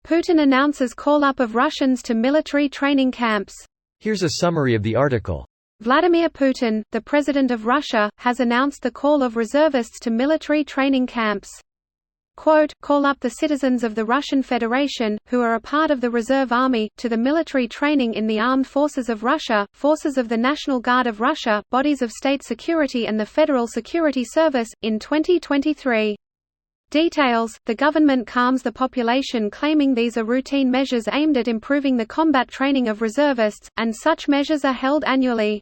Putin announces call-up of Russians to military training camps. Here's a summary of the article. Vladimir Putin, the President of Russia, has announced the call of reservists to military training camps. Quote, "Call up the citizens of the Russian Federation, who are a part of the reserve army, to the military training in the armed forces of Russia, forces of the National Guard of Russia, bodies of state security and the Federal Security Service, in 2023. Details: the government calms the population, claiming these are routine measures aimed at improving the combat training of reservists, and such measures are held annually.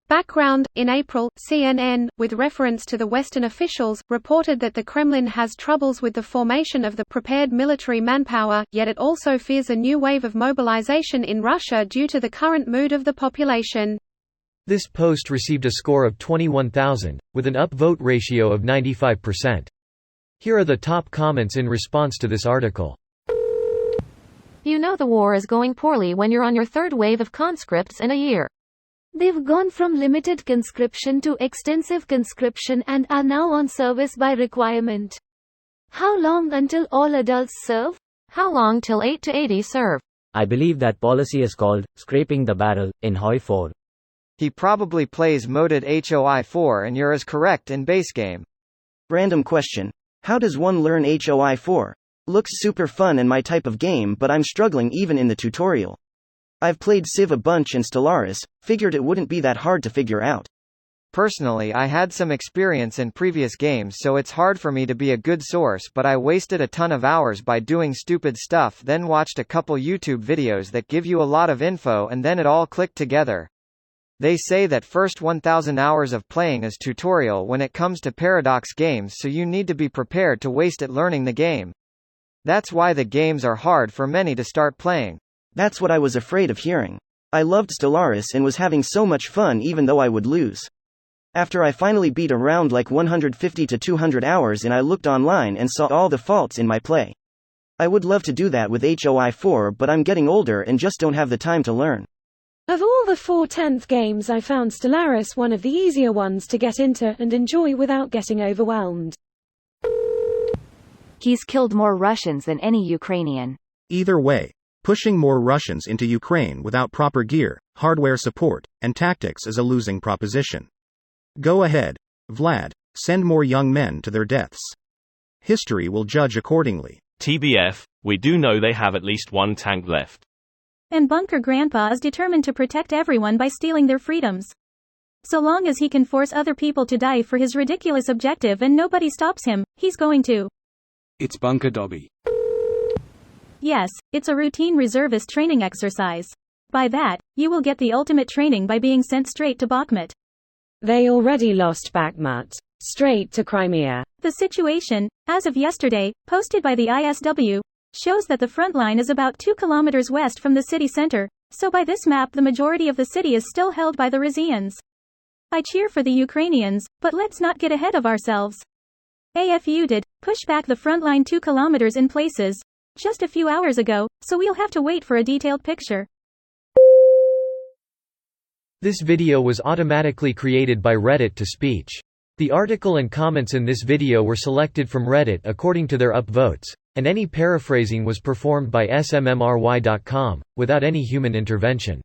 Background: in April, CNN, with reference to the Western officials, reported that the Kremlin has troubles with the formation of the prepared military manpower, yet it also fears a new wave of mobilization in Russia due to the current mood of the population. This post received a score of 21,000, with an upvote ratio of 95%. Here are the top comments in response to this article. You know the war is going poorly when you're on your third wave of conscripts in a year. They've gone from limited conscription to extensive conscription and are now on service by requirement. How long until all adults serve? How long till 8 to 80 serve? I believe that policy is called scraping the barrel in HOI 4. He probably plays modded HOI 4 and you're as correct in base game. Random question. How does one learn HOI 4? Looks super fun and my type of game, but I'm struggling even in the tutorial. I've played Civ a bunch and Stellaris, figured it wouldn't be that hard to figure out. Personally, I had some experience in previous games, so it's hard for me to be a good source, but I wasted a ton of hours by doing stupid stuff, then watched a couple YouTube videos that give you a lot of info and then it all clicked together. They say that first 1000 hours of playing is tutorial when it comes to Paradox games, so you need to be prepared to waste it learning the game. That's why the games are hard for many to start playing. That's what I was afraid of hearing. I loved Stellaris and was having so much fun even though I would lose. After I finally beat around like 150 to 200 hours and I looked online and saw all the faults in my play. I would love to do that with HOI 4, but I'm getting older and just don't have the time to learn. Of all the 4 10th games, I found Stellaris one of the easier ones to get into and enjoy without getting overwhelmed. He's killed more Russians than any Ukrainian. Either way, pushing more Russians into Ukraine without proper gear, hardware support, and tactics is a losing proposition. Go ahead, Vlad, send more young men to their deaths. History will judge accordingly. TBF, we do know they have at least one tank left. And Bunker Grandpa is determined to protect everyone by stealing their freedoms. So long as he can force other people to die for his ridiculous objective and nobody stops him, he's going to. It's Bunker Dobby. Yes, it's a routine reservist training exercise. By that, you will get the ultimate training by being sent straight to Bakhmut. They already lost Bakhmut. Straight to Crimea. The situation, as of yesterday, posted by the ISW, shows that the front line is about 2 kilometers west from the city center, so by this map the majority of the city is still held by the Russians. I cheer for the Ukrainians, but let's not get ahead of ourselves. AFU did push back the front line 2 kilometers in places just a few hours ago, so we'll have to wait for a detailed picture. This video was automatically created by Reddit to speech. The article and comments in this video were selected from Reddit according to their upvotes, and any paraphrasing was performed by smmry.com, without any human intervention.